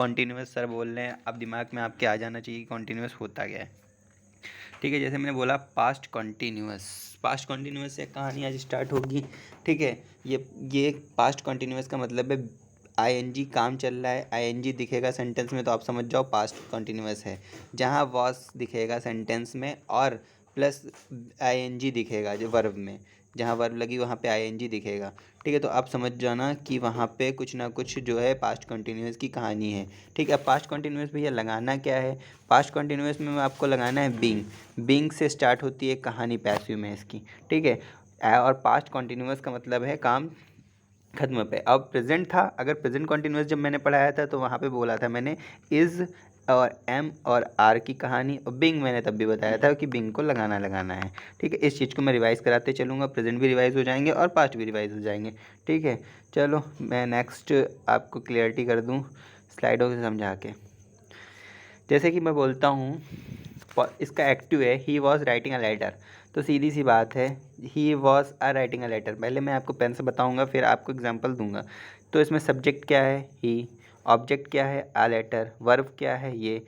Continuous sir बोल रहे हैं, अब दिमाग में आपके आ जाना चाहिए कि कॉन्टिन्यूअस होता क्या है। ठीक है, जैसे मैंने बोला पास्ट कॉन्टिन्यूअस से कहानी आज स्टार्ट होगी। ठीक है, ये पास्ट कॉन्टिन्यूअस का मतलब है आईएनजी काम चल रहा है, आईएनजी दिखेगा सेंटेंस में तो आप समझ जाओ पास्ट कॉन्टिन्यूअस है। जहाँ वॉस दिखेगा सेंटेंस में और प्लस आईएनजी दिखेगा जो वर्ब में, जहाँ वर्ब लगी वहाँ पे आईएनजी दिखेगा। ठीक है, तो आप समझ जाना कि वहाँ पे कुछ ना कुछ जो है पास्ट कॉन्टिन्यूअस की कहानी है। ठीक है, अब पास्ट कॉन्टिन्यूअस भैया लगाना क्या है? पास्ट कॉन्टिन्यूअस में आपको लगाना है बीइंग से स्टार्ट होती है कहानी पैसिव में इसकी। ठीक है, और पास्ट कॉन्टिन्यूअस का मतलब है काम खत्म पे। अब प्रेजेंट था, अगर प्रेजेंट कॉन्टिन्यूअस जब मैंने पढ़ाया था तो वहाँ पे बोला था मैंने इज़ और एम और आर की कहानी, और बिंग मैंने तब भी बताया था कि बिंग को लगाना है। ठीक है, इस चीज़ को मैं रिवाइज़ कराते चलूँगा, प्रेजेंट भी रिवाइज़ हो जाएंगे और पास्ट भी रिवाइज़ हो जाएंगे। ठीक है, चलो मैं नेक्स्ट आपको क्लियरिटी कर दूँ स्लाइडों से समझा के। जैसे कि मैं बोलता हूँ इसका एक्टिव है he was writing a letter, तो सीधी सी बात है he was a writing a letter. पहले मैं आपको पेन से बताऊँगा फिर आपको एग्जांपल दूंगा। तो इसमें सब्जेक्ट क्या है ही, ऑब्जेक्ट क्या है अ लेटर, वर्ब क्या है ये।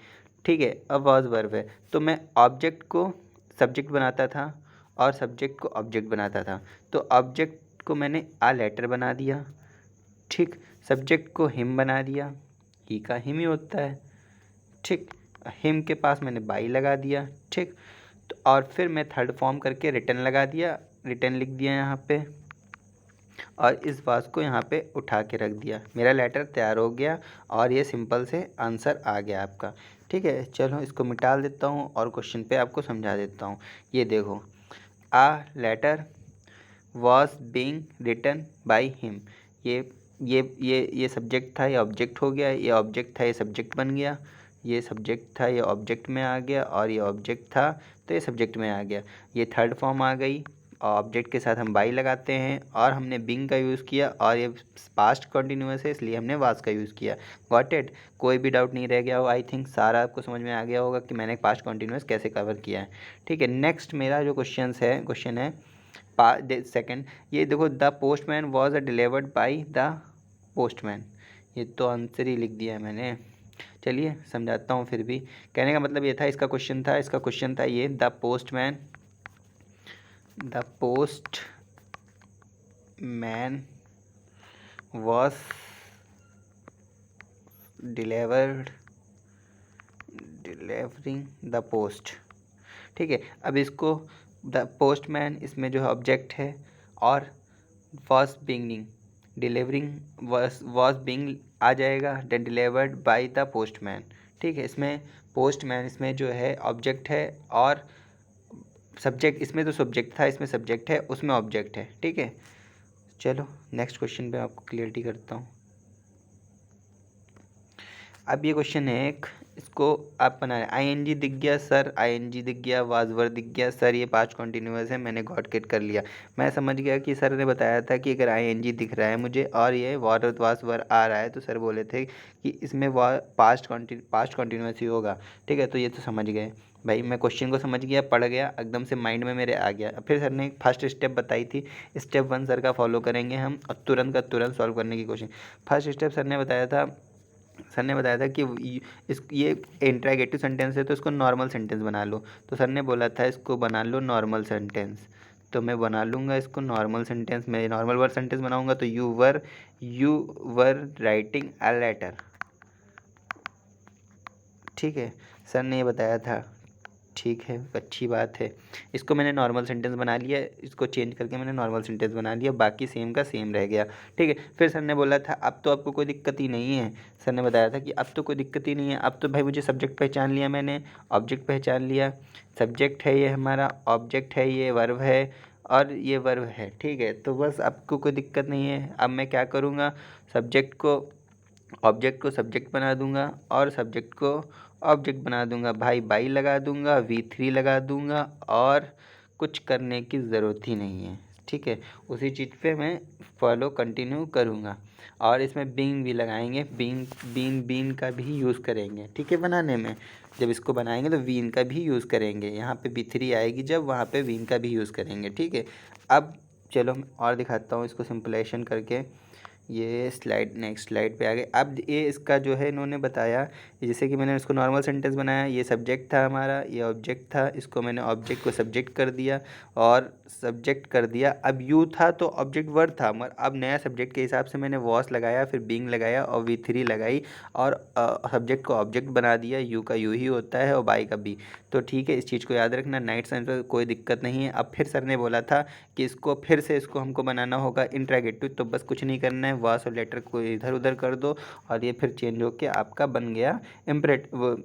ठीक है, अब वॉज वर्ब है तो मैं ऑब्जेक्ट को सब्जेक्ट बनाता था और सब्जेक्ट को ऑब्जेक्ट बनाता था। तो ऑब्जेक्ट को मैंने अ लेटर बना दिया, ठीक, सब्जेक्ट को हिम बना दिया, ही का हिम ही होता है। ठीक, हिम के पास मैंने बाई लगा दिया। ठीक, तो और फिर मैं थर्ड फॉर्म करके रिटर्न लगा दिया, रिटर्न लिख दिया यहाँ पे और इस बात को यहाँ पे उठा के रख दिया। मेरा लेटर तैयार हो गया और ये सिंपल से आंसर आ गया आपका। ठीक है, चलो इसको मिटा देता हूँ और क्वेश्चन पे आपको समझा देता हूँ। ये देखो, a letter was being written by him, ये सब्जेक्ट था, ये ऑब्जेक्ट हो गया, ये ऑब्जेक्ट था, ये सब्जेक्ट बन गया, ये सब्जेक्ट था, ये ऑब्जेक्ट में आ गया और ये ऑब्जेक्ट था तो ये सब्जेक्ट में आ गया। ये थर्ड फॉर्म आ गई, ऑब्जेक्ट के साथ हम बाई लगाते हैं और हमने बीइंग का यूज़ किया और ये पास्ट कंटिन्यूअस है इसलिए हमने वाज का यूज़ किया। Got it? कोई भी डाउट नहीं रह गया हो? आई थिंक सारा आपको समझ में आ गया होगा कि मैंने पास्ट कंटिन्यूअस कैसे कवर किया है। ठीक है, नेक्स्ट मेरा जो क्वेश्चन है सेकंड, ये देखो the postman was delivered by the postman. ये तो आंसर ही लिख दिया है मैंने, चलिए समझाता हूँ फिर भी। कहने का मतलब ये था, इसका क्वेश्चन था ये, the postman was delivering the post. ठीक है, अब इसको द पोस्टमैन इसमें जो है ऑब्जेक्ट है और was being delivering was being आ जाएगा, then delivered by the postman. ठीक है, इसमें पोस्टमैन इसमें जो है ऑब्जेक्ट है और सब्जेक्ट, इसमें तो सब्जेक्ट था इसमें सब्जेक्ट है, उसमें ऑब्जेक्ट है। ठीक है, चलो नेक्स्ट क्वेश्चन पे आपको क्लियरिटी करता हूँ। अब ये क्वेश्चन है एक, इसको आप बना रहे आईएनजी दिख गया सर, आईएनजी दिख गया, वाजवर दिख गया सर, ये पांच कॉन्टिन्यूअस है, मैंने गॉट गेट कर लिया। मैं समझ गया कि सर ने बताया था कि अगर आईएनजी दिख रहा है मुझे और ये वाजवर आ रहा है तो सर बोले थे कि इसमें पास्ट कॉन्टिन्यूअस ही होगा। ठीक है, तो ये तो समझ गए भाई, मैं क्वेश्चन को समझ गया, पढ़ गया, एकदम से माइंड में मेरे आ गया। फिर सर ने फर्स्ट स्टेप बताई थी, स्टेप 1 सर का फॉलो करेंगे हम और तुरंत का तुरंत सॉल्व करने की कोशिश। फर्स्ट स्टेप सर ने बताया था कि ये इंट्रागेटिव सेंटेंस है तो इसको नॉर्मल सेंटेंस बना लो। तो सर ने बोला था इसको बना लो नॉर्मल सेंटेंस, तो मैं बना लूँगा इसको नॉर्मल सेंटेंस। मैं नॉर्मल वर्ड सेंटेंस बनाऊँगा तो you were writing a letter. ठीक है, सर ने ये बताया था, ठीक है, अच्छी बात है। इसको मैंने नॉर्मल सेंटेंस बना लिया, इसको चेंज करके मैंने नॉर्मल सेंटेंस बना लिया, बाकी सेम का सेम रह गया। ठीक है, फिर सर ने बोला था अब तो आपको कोई दिक्कत ही नहीं है। सर ने बताया था कि अब तो कोई दिक्कत ही नहीं है, अब तो भाई मुझे सब्जेक्ट पहचान लिया मैंने, ऑब्जेक्ट पहचान लिया, सब्जेक्ट है ये हमारा, ऑब्जेक्ट है ये, वर्ब है और ये वर्ब है। ठीक है, तो बस आपको कोई दिक्कत नहीं है। अब मैं क्या करूँगा, ऑब्जेक्ट को सब्जेक्ट बना दूंगा और सब्जेक्ट को ऑब्जेक्ट बना दूंगा, भाई बाई लगा दूंगा, V3 लगा दूंगा और कुछ करने की ज़रूरत ही नहीं है। ठीक है, उसी चीज़ पे मैं फॉलो कंटिन्यू करूँगा और इसमें बीन भी लगाएंगे, बीन का भी यूज़ करेंगे। ठीक है, बनाने में जब इसको बनाएंगे तो बीन का भी यूज़ करेंगे, यहाँ पे V3 आएगी जब, वहाँ पे बीन का भी यूज़ करेंगे। ठीक है, अब चलो मैं और दिखाता हूँ इसको सिंपलाइजेशन करके। ये स्लाइड नेक्स्ट स्लाइड पे आ गए। अब ये इसका जो है इन्होंने बताया, जैसे कि मैंने इसको नॉर्मल सेंटेंस बनाया, ये सब्जेक्ट था हमारा, ये ऑब्जेक्ट था, इसको मैंने ऑब्जेक्ट को सब्जेक्ट कर दिया और सब्जेक्ट कर दिया। अब यू था तो ऑब्जेक्ट वर्ड था, मगर अब नया सब्जेक्ट के हिसाब से मैंने वॉस लगाया, फिर बीइंग लगाया और V3 लगाई और सब्जेक्ट को ऑब्जेक्ट बना दिया। यू का यू ही होता है और बाई का बी। तो ठीक है, इस चीज़ को याद रखना। नाइट सेंस पर कोई दिक्कत नहीं है। अब फिर सर ने बोला था कि इसको फिर से इसको हमको बनाना होगा इंट्रागेटिव, तो बस कुछ नहीं करना है, वास और लेटर को इधर उधर कर दो और ये फिर चेंज होके आपका बन गया वो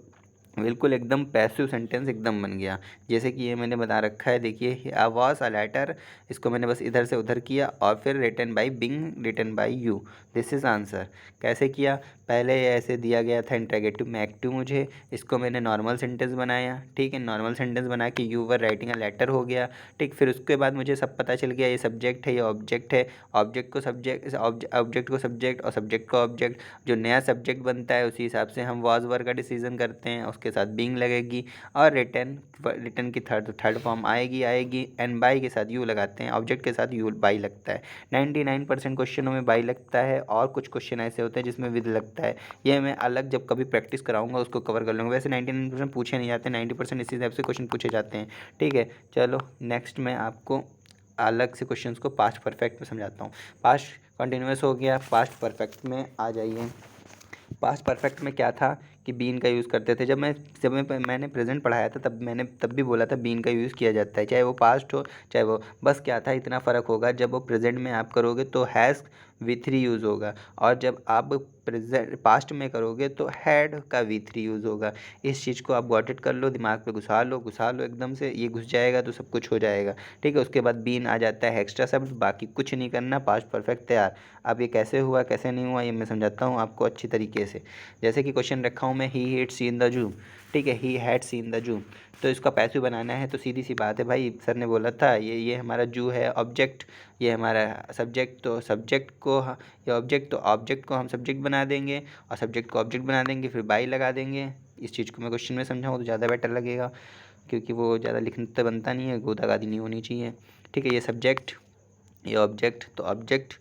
बिल्कुल एकदम पैसिव सेंटेंस एकदम बन गया। जैसे कि ये मैंने बता रखा है, देखिए आ वॉज अ लेटर, इसको मैंने बस इधर से उधर किया और फिर written by being written by you, this is answer. कैसे किया, पहले ऐसे दिया गया था इंट्रोगेटिव में एक्टिव मुझे, इसको मैंने नॉर्मल सेंटेंस बनाया, ठीक है, नॉर्मल सेंटेंस बना के you were writing a letter हो गया, ठीक। फिर उसके बाद मुझे सब पता चल गया ये सब्जेक्ट है, ये ऑब्जेक्ट है, ऑब्जेक्ट को सब्जेक्ट, ऑब्जेक्ट को सब्जेक्ट और सब्जेक्ट को ऑब्जेक्ट, जो नया सब्जेक्ट बनता है उसी हिसाब से हम वाज वर का डिसीजन करते हैं, उसके साथ बीइंग लगेगी और रिटन की थर्ड फॉर्म आएगी एंड बाई के साथ यू लगाते हैं, ऑब्जेक्ट के साथ यू बाई लगता है। 99% क्वेश्चनों में बाई लगता है और कुछ क्वेश्चन ऐसे होते हैं जिसमें विद लगता है। ये मैं अलग जब कभी प्रैक्टिस कराऊंगा उसको कवर कर लूँगा। वैसे 99% पूछे नहीं जाते, 90% इसी टाइप से क्वेश्चन पूछे जाते हैं, ठीक है। चलो नेक्स्ट मैं आपको अलग से क्वेश्चंस को पास्ट परफेक्ट में समझाता हूँ। पास्ट कंटिन्यूअस हो गया, पास्ट परफेक्ट में आ जाइए। पास्ट परफेक्ट में क्या था कि बीन का यूज़ करते थे। मैंने प्रेजेंट पढ़ाया था तब भी बोला था बीन का यूज़ किया जाता है, चाहे वो पास्ट हो चाहे वो, बस क्या था इतना फ़र्क होगा, जब वो प्रेजेंट में आप करोगे तो हैज़ V3 यूज़ होगा और जब आप प्रेजेंट पास्ट में करोगे तो हैड का V3 यूज़ होगा। इस चीज़ को आप गॉट इट कर लो, दिमाग पे घुसा लो एकदम से, ये घुस जाएगा तो सब कुछ हो जाएगा, ठीक है। उसके बाद बीन आ जाता है एक्स्ट्रा शब्द, बाकी कुछ नहीं करना, पास्ट परफेक्ट तैयार। अब ये कैसे हुआ कैसे नहीं हुआ ये मैं समझाता हूँ आपको अच्छी तरीके से। जैसे कि क्वेश्चन रखा हूँ मैं, he had seen the zoo, ठीक है, he had seen the zoo, तो इसका पैसिव बनाना है तो सीधी सी बात है भाई, सर ने बोला था ये हमारा जू है ऑब्जेक्ट, ये हमारा सब्जेक्ट, तो सब्जेक्ट को ये ऑब्जेक्ट, तो ऑब्जेक्ट को हम सब्जेक्ट बना देंगे और सब्जेक्ट को ऑब्जेक्ट बना देंगे, फिर बाई लगा देंगे। इस चीज़ को मैं क्वेश्चन में समझाऊँ तो ज़्यादा बेटर लगेगा, क्योंकि वो ज़्यादा लिखने तो बनता नहीं है, गोदागादी नहीं होनी चाहिए, ठीक है। ये सब्जेक्ट ये ऑब्जेक्ट, तो ऑब्जेक्ट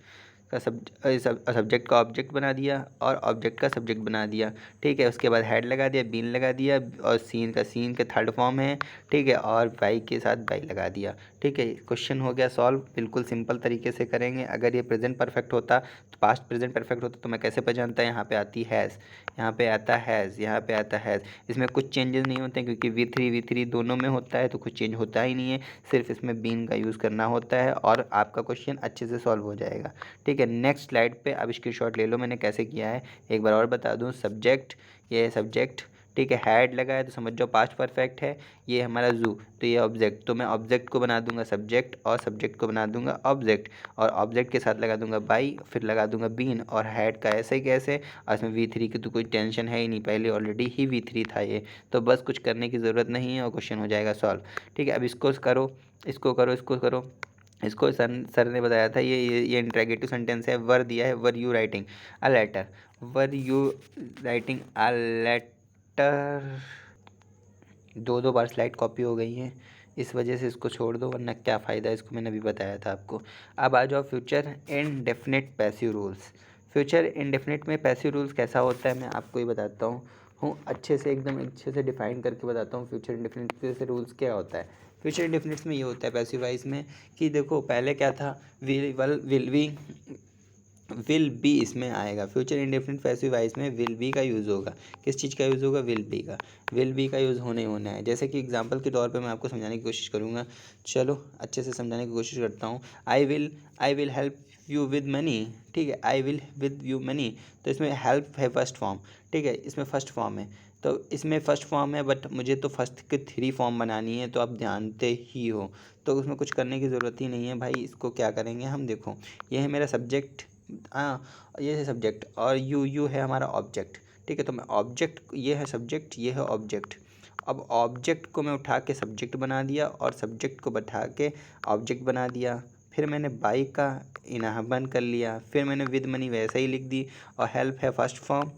का सब्जेक्ट का ऑब्जेक्ट बना दिया और ऑब्जेक्ट का सब्जेक्ट बना दिया, ठीक है। उसके बाद हेड लगा दिया, बीन लगा दिया और सीन का थर्ड फॉर्म है, ठीक है, और बाई के साथ बाई लगा दिया, ठीक है। क्वेश्चन हो गया सॉल्व, बिल्कुल सिंपल तरीके से करेंगे। अगर ये प्रेजेंट परफेक्ट होता तो पास्ट प्रेजेंट परफेक्ट होता तो मैं कैसे पहचानता, यहाँ पे आती हैज़, यहाँ पे आता हैज़, यहाँ पे आता हैज़, इसमें कुछ चेंजेस नहीं होते क्योंकि V3 दोनों में होता है तो कुछ चेंज होता ही नहीं है, सिर्फ इसमें बीन का यूज़ करना होता है और आपका क्वेश्चन अच्छे से सॉल्व हो जाएगा, ठीक है। नेक्स्ट स्लाइड पे अब स्क्रीनशॉट ले लो मैंने कैसे किया है, एक बार और बता दूं। सब्जेक्ट, ये है सब्जेक्ट, ठीक है, हैड लगा है तो समझ जाओ पास्ट परफेक्ट है। ये हमारा जू, तो ये ऑब्जेक्ट, तो मैं ऑब्जेक्ट को बना दूंगा सब्जेक्ट और सब्जेक्ट को बना दूंगा ऑब्जेक्ट और ऑब्जेक्ट के साथ लगा दूंगा बाई, फिर लगा दूंगा बीन और हैड का ऐसे ही कैसे, और इसमें V3 की तो कोई टेंशन है ही नहीं, पहले ऑलरेडी ही V3 था ये, तो बस कुछ करने की ज़रूरत नहीं है और क्वेश्चन हो जाएगा सॉल्व, ठीक है। अब इसको करो, इसको करो, इसको करो। इसको सर ने बताया था ये इंट्रोगेटिव सेंटेंस है, वर दिया है, were you writing a letter, were you writing a letter, दो बार स्लाइड कॉपी हो गई है, इस वजह से इसको छोड़ दो, वरना क्या फ़ायदा, इसको मैंने अभी बताया था आपको। अब आ जाओ future indefinite passive rules. Future indefinite में पैसिव रूल्स कैसा होता है मैं आपको ही बताता हूँ अच्छे से, एकदम अच्छे से डिफाइन करके बताता हूँ फ्यूचर इंडेफिनिट से रूल्स क्या होता है। फ्यूचर इंडेफिनिट्स में ये होता है पैसिव वाइज में कि देखो पहले क्या था, विल बी इसमें आएगा। फ्यूचर इंडेफिनिट पैसिव वाइज में विल बी का यूज़ होगा। किस चीज़ का यूज़ होगा, विल बी का यूज़ होने होना है। जैसे कि एग्जांपल के तौर पे मैं आपको समझाने की कोशिश करूँगा, चलो अच्छे से समझाने की कोशिश करता हूँ। I will help you with money, ठीक है, I will with you money, तो इसमें हेल्प है फर्स्ट फॉर्म, ठीक है, इसमें फर्स्ट फॉर्म है, तो इसमें फर्स्ट फॉर्म है, बट मुझे तो फर्स्ट के 3 फॉर्म बनानी है, तो आप जानते ही हो, तो उसमें कुछ करने की ज़रूरत ही नहीं है भाई। इसको क्या करेंगे हम, देखो ये है मेरा सब्जेक्ट, ये है सब्जेक्ट और यू है हमारा ऑब्जेक्ट, ठीक है। तो मैं ऑब्जेक्ट, ये है सब्जेक्ट, ये है ऑब्जेक्ट, अब ऑब्जेक्ट को मैं उठा के सब्जेक्ट बना दिया और सब्जेक्ट को बैठा के ऑब्जेक्ट बना दिया, फिर मैंने बाई का इन्हाबन कर लिया, फिर मैंने विद मनी वैसे ही लिख दी और हेल्प है फर्स्ट फॉर्म,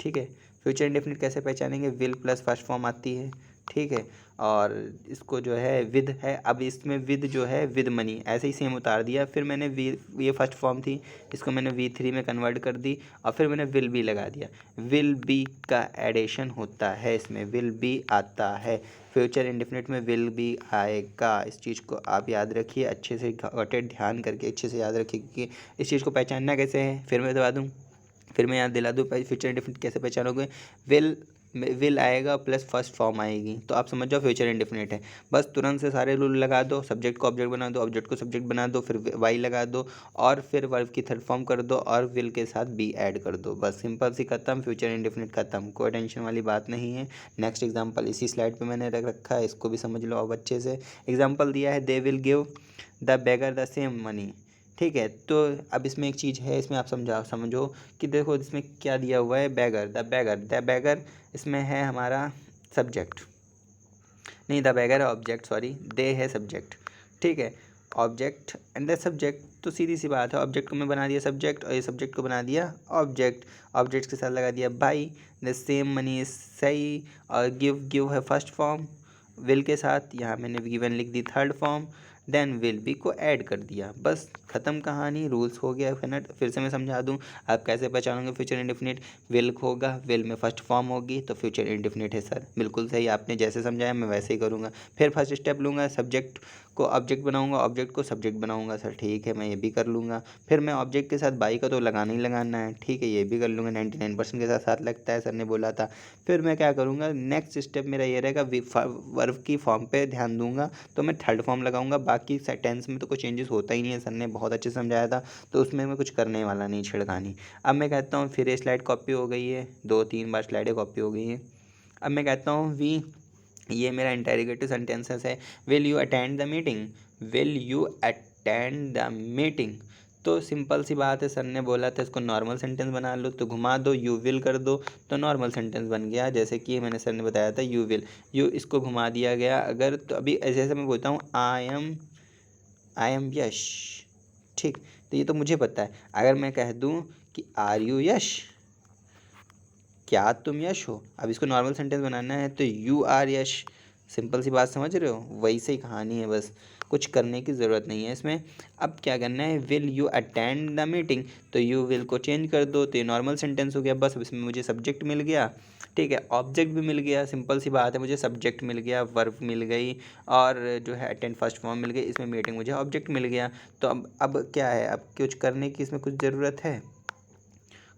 ठीक है। फ्यूचर इंडेफिनिट कैसे पहचानेंगे, विल प्लस फर्स्ट फॉर्म आती है ठीक है। और इसको जो है विद है, अब इसमें विद जो है विद मनी ऐसे ही सेम उतार दिया। फिर मैंने वी, ये फर्स्ट फॉर्म थी, इसको मैंने V3 में कन्वर्ट कर दी और फिर मैंने विल बी लगा दिया। विल बी का एडिशन होता है, इसमें विल बी आता है, फ्यूचर इंडेफिनिट में विल बी आएगा। इस चीज़ को आप याद रखिए अच्छे से, गॉटेड ध्यान करके अच्छे से याद रखिए कि इस चीज़ को पहचानना कैसे है। फिर मैं बता दूँ, फिर मैं याद दिला दूँ फ्यूचर इंडेफिनिट कैसे पहचानोगे। विल आएगा प्लस फर्स्ट फॉर्म आएगी तो आप समझ जाओ फ्यूचर इंडेफिनिट है। बस तुरंत से सारे रूल लगा दो, सब्जेक्ट को ऑब्जेक्ट बना दो, ऑब्जेक्ट को सब्जेक्ट बना दो, फिर वाई लगा दो और फिर वर्ब की थर्ड फॉर्म कर दो और विल के साथ बी ऐड कर दो। बस सिंपल सी खत्म, फ्यूचर इंडेफिनिट खत्म, कोई टेंशन वाली बात नहीं है। नेक्स्ट एग्जाम्पल इसी स्लाइड पर मैंने रख रखा है, इसको भी समझ लो अब अच्छे से। एग्जाम्पल दिया है, they will give the beggar the same money. ठीक है, तो अब इसमें एक चीज़ है, इसमें आप समझो कि देखो इसमें क्या दिया हुआ है, द बैगर इसमें है हमारा सब्जेक्ट, नहीं द बैगर है ऑब्जेक्ट, सॉरी दे है सब्जेक्ट। ठीक है, ऑब्जेक्ट एंड द सब्जेक्ट, तो सीधी सी बात है, ऑब्जेक्ट को मैं बना दिया सब्जेक्ट और ये सब्जेक्ट को बना दिया ऑब्जेक्ट, ऑब्जेक्ट के साथ लगा दिया by, the same money is सही, और गिव है फर्स्ट फॉर्म, विल के साथ यहाँ मैंने गिवन लिख दी third form, then will be को ऐड कर दिया। बस ख़त्म कहानी, रूल्स हो गया फिनिट। फिर से मैं समझा दूँ आप कैसे पहचानोगे फ्यूचर इंडेफिनिट। विल होगा, विल में फर्स्ट फॉर्म होगी तो फ्यूचर इंडेफिनिट है सर, बिल्कुल सही, आपने जैसे समझाया मैं वैसे ही करूँगा। फिर फर्स्ट स्टेप लूँगा, सब्जेक्ट को ऑब्जेक्ट बनाऊंगा, ऑब्जेक्ट को सब्जेक्ट बनाऊंगा, सर ठीक है मैं ये भी कर लूँगा। फिर मैं ऑब्जेक्ट के साथ बाई का तो लगाना ही लगाना है, ठीक है ये भी कर लूँगा, 99% के साथ साथ लगता है, सर ने बोला था। फिर मैं क्या करूँगा, नेक्स्ट स्टेप मेरा ये रहेगा, वर्ब की फॉर्म पे ध्यान दूंगा तो मैं थर्ड फॉर्म लगाऊंगा। बाकी टेंस में तो कोई चेंजेस होता ही नहीं है, सर ने बहुत अच्छे से समझाया था, तो उसमें मैं कुछ करने वाला नहीं, छिड़कानी। अब मैं कहता हूँ फिर ये स्लाइड कॉपी हो गई है, 2-3 बार स्लाइडें कॉपी हो गई हैं। अब मैं कहता हूँ ये मेरा इंटेरोगेटिव सेंटेंसेस है, will you attend the meeting, will you attend the meeting. तो सिंपल सी बात है, सर ने बोला था इसको नॉर्मल सेंटेंस बना लो, तो घुमा दो, यू विल कर दो तो नॉर्मल सेंटेंस बन गया। जैसे कि मैंने सर ने बताया था यू विल, यू इसको घुमा दिया गया अगर, तो अभी जैसे मैं बोलता हूँ आई एम यश, ठीक, तो ये तो मुझे पता है। अगर मैं कह दूँ कि आर यू यश, क्या तुम यश हो, अब इसको नॉर्मल सेंटेंस बनाना है तो यू आर यश। सिंपल सी बात समझ रहे हो, वैसे ही कहानी है, बस कुछ करने की ज़रूरत नहीं है इसमें। अब क्या करना है, will you attend the meeting, तो यू विल को चेंज कर दो तो ये नॉर्मल सेंटेंस हो गया। बस इसमें मुझे सब्जेक्ट मिल गया, ठीक है, ऑब्जेक्ट भी मिल गया, सिंपल सी बात है, मुझे सब्जेक्ट मिल गया, वर्ब मिल गई और जो है अटेंड फर्स्ट फॉर्म मिल गई, इसमें मीटिंग मुझे ऑब्जेक्ट मिल गया। तो अब क्या है, अब कुछ करने की इसमें कुछ ज़रूरत है,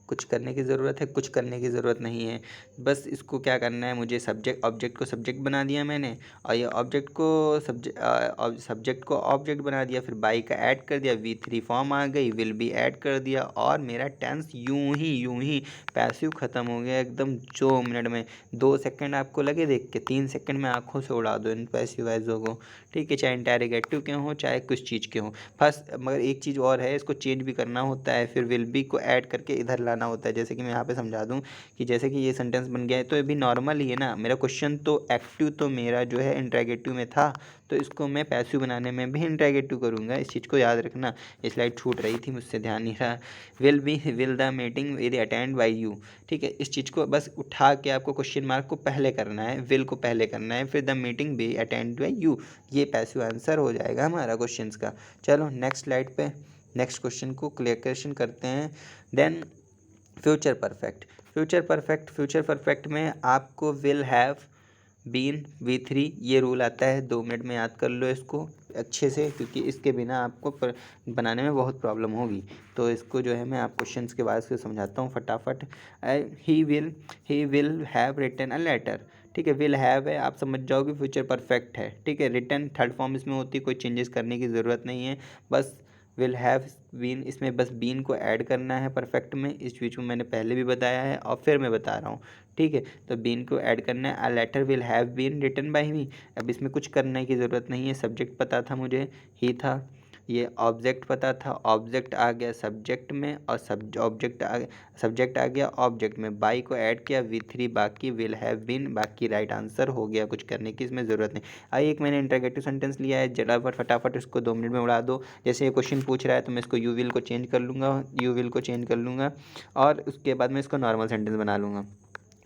कुछ करने की ज़रूरत है, कुछ करने की ज़रूरत नहीं है। बस इसको क्या करना है, मुझे ऑब्जेक्ट को सब्जेक्ट बना दिया मैंने, और ये ऑब्जेक्ट को सब्जेक्ट को ऑब्जेक्ट बना दिया, फिर बाई का ऐड कर दिया, V3 फॉर्म आ गई, विल बी ऐड कर दिया और मेरा टेंस यूं ही पैसिव ख़त्म हो गया एकदम 2 मिनट में। 2 सेकंड आपको लगे देख के, 3 सेकंड में आंखों से उड़ा दो इन पैसिव वाइजों को, ठीक है, चाहे इंटेरोगेटिव के हों चाहे कुछ चीज़ के हों। फर्स्ट मगर एक चीज़ और है, इसको चेंज भी करना होता है, फिर विल बी को ऐड करके इधर लाना होता है। जैसे कि मैं यहाँ पे समझा दूँ कि जैसे कि ये सेंटेंस बन गया है तो ये भी नॉर्मल ही है ना, मेरा क्वेश्चन तो एक्टिव तो मेरा जो है इंट्रैगेटिव में था, तो इसको मैं पैसिव बनाने में भी इंट्रैगेटिव करूँगा, इस चीज़ को याद रखना। ये स्लाइड छूट रही थी मुझसे, ध्यान नहीं रहा। Will the meeting will attend by you, ठीक है, इस चीज़ को बस उठा के आपको क्वेश्चन मार्क को पहले करना है, विल को पहले करना है, फिर the meeting be attend by you, ये पैसिव आंसर हो जाएगा हमारा क्वेश्चन का। चलो नेक्स्ट स्लाइड पे नेक्स्ट क्वेश्चन को क्लियरेशन करते हैं। Then future perfect, future perfect में आपको विल हैव बीन V3 ये रूल आता है, 2 मिनट में याद कर लो इसको अच्छे से, क्योंकि इसके बिना आपको बनाने में बहुत प्रॉब्लम होगी। तो इसको जो है मैं आप क्वेश्चंस के बाद से समझाता हूँ फटाफट। He will have written a letter, ठीक है, विल हैव है, आप समझ जाओगे फ्यूचर परफेक्ट है, ठीक है, रिटन थर्ड फॉर्म इसमें होती है, कोई चेंजेस करने की ज़रूरत नहीं है, बस विल हैव बीन, इसमें बस बीन को ऐड करना है परफेक्ट में, इस चीज़ को मैंने पहले भी बताया है और फिर मैं बता रहा हूँ, ठीक है, तो बीन को ऐड करना है। A letter will have been written by me, अब इसमें कुछ करने की ज़रूरत नहीं है, सब्जेक्ट पता था मुझे, ही था, ये ऑब्जेक्ट पता था, ऑब्जेक्ट आ गया सब्जेक्ट में और सब्जेक्ट आ गया ऑब्जेक्ट में, बाई को ऐड किया, V3 बाकी, विल हैव बीन बाकी, राइट आंसर हो गया, कुछ करने की इसमें ज़रूरत नहीं। आइए एक मैंने इंटरगेटिव सेंटेंस लिया है, जरा पर फटाफट इसको 2 मिनट में उड़ा दो। जैसे ये क्वेश्चन पूछ रहा है तो मैं इसको यू विल को चेंज कर लूँगा और उसके बाद मैं इसको नॉर्मल सेंटेंस बना लूँगा।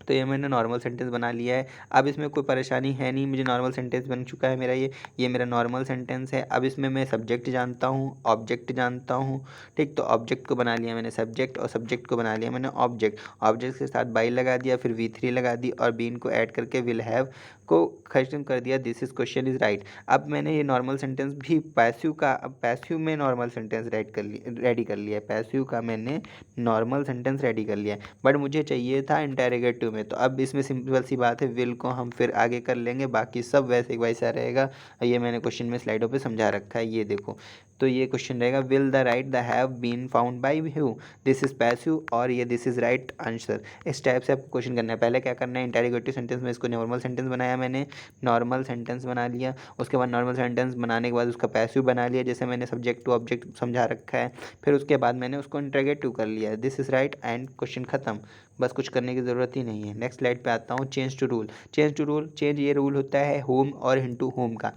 तो ये मैंने नॉर्मल सेंटेंस बना लिया है। अब इसमें कोई परेशानी है नहीं, मुझे नॉर्मल सेंटेंस बन चुका है मेरा ये मेरा नॉर्मल सेंटेंस है। अब इसमें मैं सब्जेक्ट जानता हूँ, ऑब्जेक्ट जानता हूँ, ठीक। तो ऑब्जेक्ट को बना लिया मैंने सब्जेक्ट और सब्जेक्ट को बना लिया मैंने ऑब्जेक्ट। ऑब्जेक्ट के साथ बाई लगा दिया, फिर V3 लगा दी और बीन को ऐड करके विल हैव को खत्म कर दिया, this is question is right. अब मैंने ये नॉर्मल सेंटेंस भी पैसिव का, पैसिव में नॉर्मल सेंटेंस रेडी कर लिया है। पैसिव का मैंने नॉर्मल सेंटेंस रेडी कर लिया है, बट मुझे चाहिए था इंटेरोगेटिव में। तो अब इसमें सिंपल सी बात है, विल को हम फिर आगे कर लेंगे, बाकी सब वैसे वैसा रहेगा। ये मैंने क्वेश्चन में स्लाइडों पे समझा रखा है, ये देखो। तो ये क्वेश्चन रहेगा, will the right the have been found by who, this is passive और ये दिस इज राइट आंसर। इस टाइप से आपको क्वेश्चन करना है। पहले क्या करना है, इंटेरोगेटिव सेंटेंस में इसको नॉर्मल सेंटेंस बनाया मैंने, नॉर्मल सेंटेंस बना लिया। उसके बाद नॉर्मल सेंटेंस बनाने के बाद उसका पैसिव बना लिया, जैसे मैंने सब्जेक्ट टू ऑब्जेक्ट समझा रखा है। फिर उसके बाद मैंने उसको इंटेरोगेटिव कर लिया, this is right and question खत्म। बस कुछ करने की ज़रूरत ही नहीं है। नेक्स्ट स्लाइड पे आता हूँ, चेंज टू रूल। चेंज ये रूल होता है होम और इनटू होम का,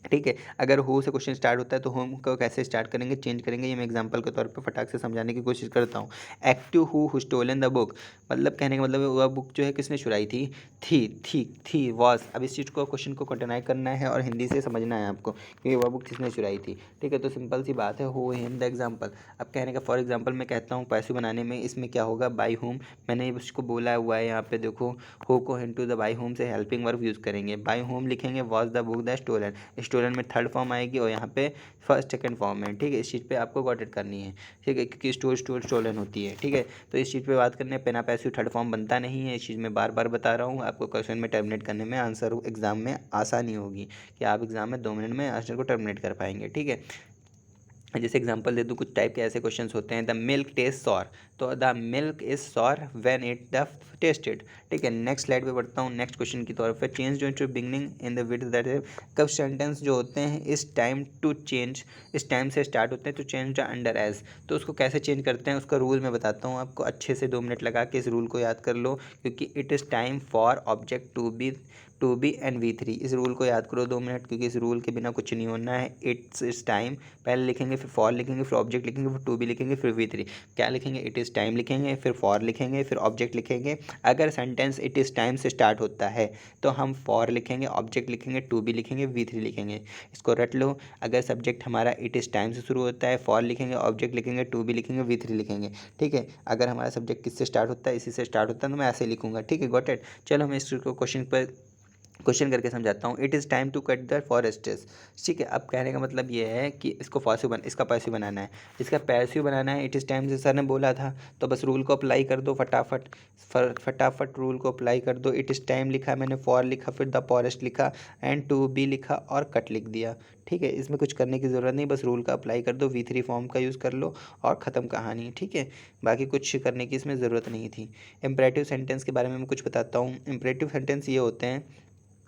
ठीक है। अगर हो से क्वेश्चन स्टार्ट होता है तो होम को कैसे स्टार्ट करेंगे, चेंज करेंगे, ये मैं एग्जांपल के तौर पे फटाक से समझाने की कोशिश करता हूँ। Active who stolen the book, मतलब कहने का मतलब वह बुक जो है किसने चुराई थी, थी वॉज। अब इस चीज़ को क्वेश्चन को कंटिन्यू करना है और हिंदी से समझना है आपको कि वह बुक किसने चुराई थी, ठीक है। तो सिंपल सी बात है, हो हिम द एग्जाम्पल। अब कहने का फॉर एग्जाम्पल मैं कहता हूँ पैसिव बनाने में, इसमें क्या होगा, बाई होम। मैंने उसको बोला हुआ है यहाँ पे देखो, हो को into the by whom helping verb use करेंगे। बाई होम लिखेंगे, was the book the stolen, stolen में थर्ड फॉर्म आएगी और यहाँ पे फर्स्ट सेकंड फॉर्म में, ठीक है। इस चीज़ पे आपको गॉट इट करनी है, ठीक है, क्योंकि स्टोलन होती है, ठीक है। तो इस चीज़ पे बात करने, पेना पैसिव थर्ड फॉर्म बनता नहीं है, इस चीज़ में बार बार बता रहा हूँ आपको। क्वेश्चन में टर्मिनेट करने में, आंसर एग्जाम में आसानी होगी कि आप एग्जाम में 2 मिनट में आंसर को टर्मिनेट कर पाएंगे, ठीक है। जैसे एग्जांपल दे दूँ, कुछ टाइप के ऐसे क्वेश्चंस होते हैं, द मिल्क टेस्ट सॉर, तो the milk is sour when it the tested, ठीक है। नेक्स्ट स्लाइड पे बढ़ता हूँ, नेक्स्ट क्वेश्चन की तौर पे, चेंज जो to beginning in the with that है। कब सेंटेंस जो होते हैं इस टाइम टू चेंज, इस टाइम से स्टार्ट होते हैं, तो चेंज द अंडर एज, तो उसको कैसे चेंज करते हैं उसका रूल मैं बताता हूँ आपको। अच्छे से 2 मिनट लगा के इस रूल को याद कर लो, क्योंकि it is time for object to be and V3, इस रूल को याद करो 2 मिनट, क्योंकि इस रूल के बिना कुछ नहीं होना है। इट्स इस टाइम पहले लिखेंगे, फिर फॉर लिखेंगे, फिर ऑब्जेक्ट लिखेंगे, फिर टू बी लिखेंगे, फिर V3। क्या लिखेंगे, इट इज़ टाइम लिखेंगे, फिर फॉर लिखेंगे, फिर ऑब्जेक्ट लिखेंगे। अगर सेंटेंस इट इज़ टाइम से स्टार्ट होता है तो हम फॉर लिखेंगे, ऑब्जेक्ट लिखेंगे, टू बी लिखेंगे, V3 लिखेंगे। इसको रट लो। अगर सब्जेक्ट हमारा इट इज़ टाइम से शुरू होता है, फॉर लिखेंगे, ऑब्जेक्ट लिखेंगे, टू बी लिखेंगे, V3 लिखेंगे, ठीक है। अगर हमारा सब्जेक्ट किससे स्टार्ट होता है, इसी से स्टार्ट होता है, तो मैं ऐसे लिखूंगा, ठीक है। Got it. चलो मैं इसको क्वेश्चन करके समझाता हूँ। It is time to cut the forests, ठीक है। अब कहने का मतलब ये है कि इसको इसका पैसिव बनाना है, इसका पैसिव बनाना है। इट इज़ टाइम से सर ने बोला था, तो बस रूल को अप्लाई कर दो फटाफट, फटाफट रूल को अप्लाई कर दो। इट इज़ टाइम लिखा मैंने, फॉर लिखा, फिर द फॉरेस्ट लिखा, एंड टू बी लिखा और कट लिख दिया, ठीक है। इसमें कुछ करने की ज़रूरत नहीं, बस रूल का अप्लाई कर दो, V3 फॉर्म का यूज़ कर लो और ख़त्म कहानी, ठीक है। बाकी कुछ करने की इसमें ज़रूरत नहीं थी। इम्परेटिव सेंटेंस के बारे में मैं कुछ बताता हूँ। इम्परेटिव सेंटेंस ये होते हैं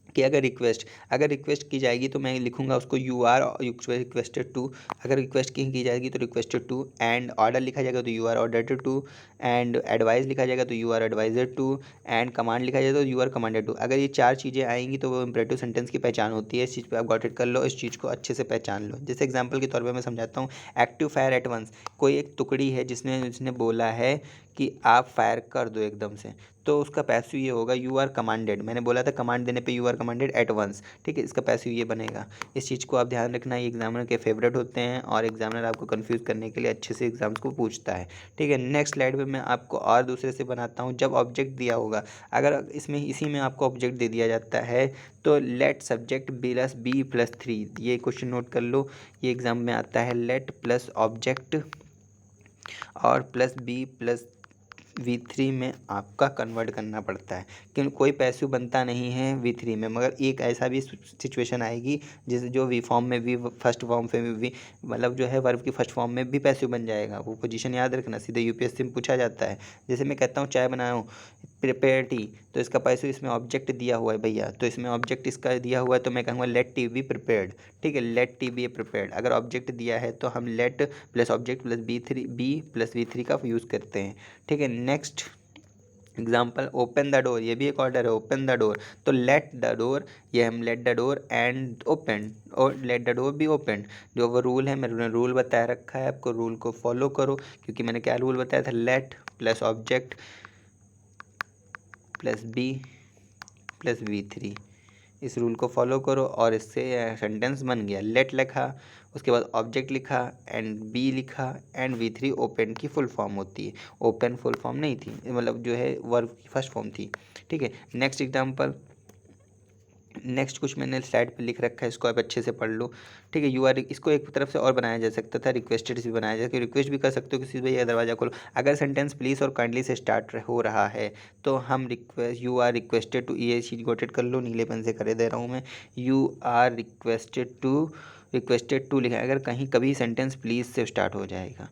कि अगर रिक्वेस्ट की जाएगी तो मैं लिखूंगा उसको यू आर रिक्वेस्टेड टू। अगर रिक्वेस्ट की जाएगी तो रिक्वेस्टेड टू। एंड ऑर्डर लिखा जाएगा तो you are ordered to. And advice लिखा जाएगा तो you are advisor to. And command लिखा जाएगा तो यू आर कमांडेड टू। अगर ये 4 चीज़ें आएंगी तो वो इंपरेटिव सेंटेंस की पहचान होती है। इस चीज़ पे आप गॉट इट कर लो, इस चीज़ को अच्छे से पहचान लो। जैसे एग्जाम्पल के तौर पर मैं समझाता हूँ, एक्टिव फायर एट वंस। कोई एक टुकड़ी है जिसने बोला है कि आप फायर कर दो एकदम से, तो उसका पैसिव ये होगा, यू आर कमांडेड। मैंने बोला था कमांड देने पे you are commanded at once, ठीक है। इसका पैसिव ये बनेगा। इस चीज़ को आप ध्यान रखना, ये एग्जामिनर के फेवरेट होते हैं और एग्जामिनर आपको कंफ्यूज करने के लिए अच्छे से एग्जाम्स को पूछता है, ठीक है। नेक्स्ट स्लाइड पे मैं आपको और दूसरे से बनाता हूँ। जब ऑब्जेक्ट दिया होगा, अगर इसमें इसी में आपको ऑब्जेक्ट दे दिया जाता है तो let subject plus be plus 3, ये क्वेश्चन नोट कर लो, ये एग्जाम में आता है। लेट प्लस ऑब्जेक्ट और प्लस बी प्लस V3 में आपका कन्वर्ट करना पड़ता है, क्योंकि कोई पैसिव बनता नहीं है V3 में। मगर एक ऐसा भी सिचुएशन आएगी जिसे जो वी फॉर्म में, वी फर्स्ट फॉर्म पे वी मतलब जो है वर्ब की फर्स्ट फॉर्म में भी पैसिव बन जाएगा। वो पोजीशन याद रखना, सीधे UPSC में पूछा जाता है। जैसे मैं कहता हूँ चाय बनाया हूँ, प्रिपेयर टी, तो इसका पैसिव इसमें ऑब्जेक्ट दिया हुआ है भैया, तो इसमें ऑब्जेक्ट इसका दिया हुआ है, तो मैं कहूँगा लेट टी बी प्रिपेयर्ड, ठीक है। Let tea be prepared. अगर ऑब्जेक्ट दिया है तो हम let plus object plus be plus V3 का यूज़ करते हैं, ठीक है। Next example, open the door, ये भी एक ऑर्डर है, ओपन द डोर। तो लेट द डोर, ये हम let the door and open, और let the door be open. जो वो रूल है, मैंने रूल बताया रखा है आपको, रूल को फॉलो करो, क्योंकि मैंने क्या रूल बताया था, let plus object plus be plus V3। इस रूल को फॉलो करो और इससे सेंटेंस बन गया। लेट लिखा, उसके बाद ऑब्जेक्ट लिखा एंड बी लिखा एंड V3 ओपन की फुल फॉर्म होती है। ओपन फुल फॉर्म नहीं थी, मतलब जो है वर्ब की फर्स्ट फॉर्म थी। ठीक है, नेक्स्ट एग्जांपल। नेक्स्ट कुछ मैंने स्लाइड पे लिख रखा है, इसको आप अच्छे से पढ़ लो। ठीक है, इसको एक तरफ से और बनाया जा सकता था, रिक्वेस्टेड भी बनाया जा सकता है। रिक्वेस्ट भी कर सकते हो किसी भैया दरवाजा खोलो। अगर सेंटेंस प्लीज़ और काइंडली से स्टार्ट हो रहा है तो हम यू आर रिक्वेस्टेड टू, ये चीज नोटेड कर लो, नीले पेन से कर दे रहा हूँ मैं। यू आर रिक्वेस्टेड टू लिखा है। अगर कहीं कभी सेंटेंस प्लीज़ से स्टार्ट हो जाएगा,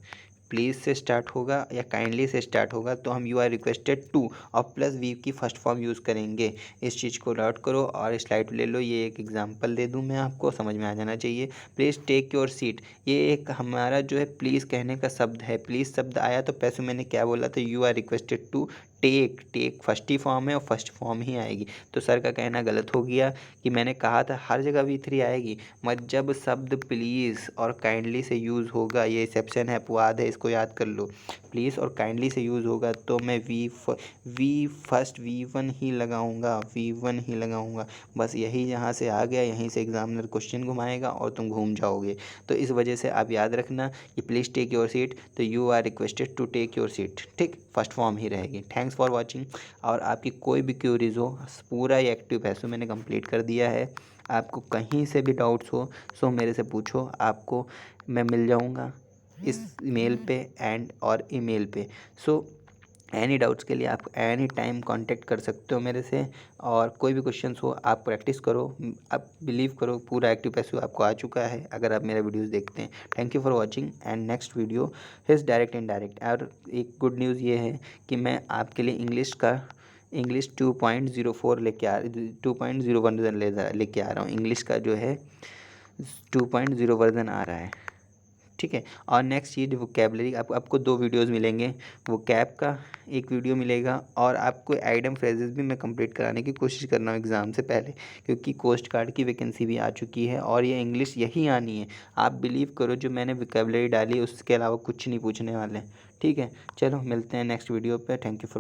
प्लीज़ से स्टार्ट होगा या काइंडली से स्टार्ट होगा, तो हम यू आर रिक्वेस्टेड टू और प्लस वी की फर्स्ट फॉर्म यूज़ करेंगे। इस चीज़ को नोट करो और स्लाइड ले लो। ये एक एग्जांपल दे दूं मैं आपको, समझ में आ जाना चाहिए। प्लीज़ टेक योर सीट, ये एक हमारा जो है प्लीज़ कहने का शब्द है। प्लीज़ शब्द आया तो पैसे मैंने क्या बोला था, you are requested to take first ही फॉर्म है और फर्स्ट फॉर्म ही आएगी। तो सर का कहना गलत हो गया कि मैंने कहा था हर जगह V3 आएगी, मत जब शब्द प्लीज़ और काइंडली से यूज़ होगा, ये एक्सेप्शन है, अपवाद है, इसको याद कर लो। प्लीज़ और काइंडली से यूज़ होगा तो मैं V1 ही लगाऊंगा। बस यही यहाँ से आ गया, यहीं से एग्जामिनर क्वेश्चन घुमाएगा और तुम घूम जाओगे। तो इस वजह से आप याद रखना कि प्लीज़ टेक योर सीट, तो you are requested to take your seat. ठीक, फर्स्ट फॉर्म ही रहेगी। Thanks for watching. और आपकी कोई भी क्यूरीज हो, पूरा ये एक्टिव पैसों मैंने कंप्लीट कर दिया है। आपको कहीं से भी डाउट्स हो सो मेरे से पूछो, आपको मैं मिल जाऊंगा इस मेल पे एंड और ईमेल पे। सो एनी डाउट्स के लिए आप एनी टाइम कांटेक्ट कर सकते हो मेरे से। और कोई भी क्वेश्चंस हो आप प्रैक्टिस करो, आप बिलीव करो, पूरा एक्टिव पैसिव आपको आ चुका है अगर आप मेरा वीडियोस देखते हैं। Thank you for watching and next video is direct indirect. और एक गुड न्यूज़ ये है कि मैं आपके लिए इंग्लिश 2.04 लेके आ रहा हूँ। इंग्लिश का जो है 2.0 वर्जन आ रहा है। ठीक है, और नेक्स्ट चीज़ वोकैबलरी, आपको 2 वीडियोस मिलेंगे। वो कैब का एक वीडियो मिलेगा और आपको आइटम फ्रेजेस भी मैं कंप्लीट कराने की कोशिश कर रहा हूँ एग्ज़ाम से पहले, क्योंकि कोस्ट गार्ड की वैकेंसी भी आ चुकी है और ये इंग्लिश यही आनी है। आप बिलीव करो, जो मैंने वोकैबलरी डाली उसके अलावा कुछ नहीं पूछने वाले। ठीक है, चलो मिलते हैं नेक्स्ट वीडियो पे। Thank you for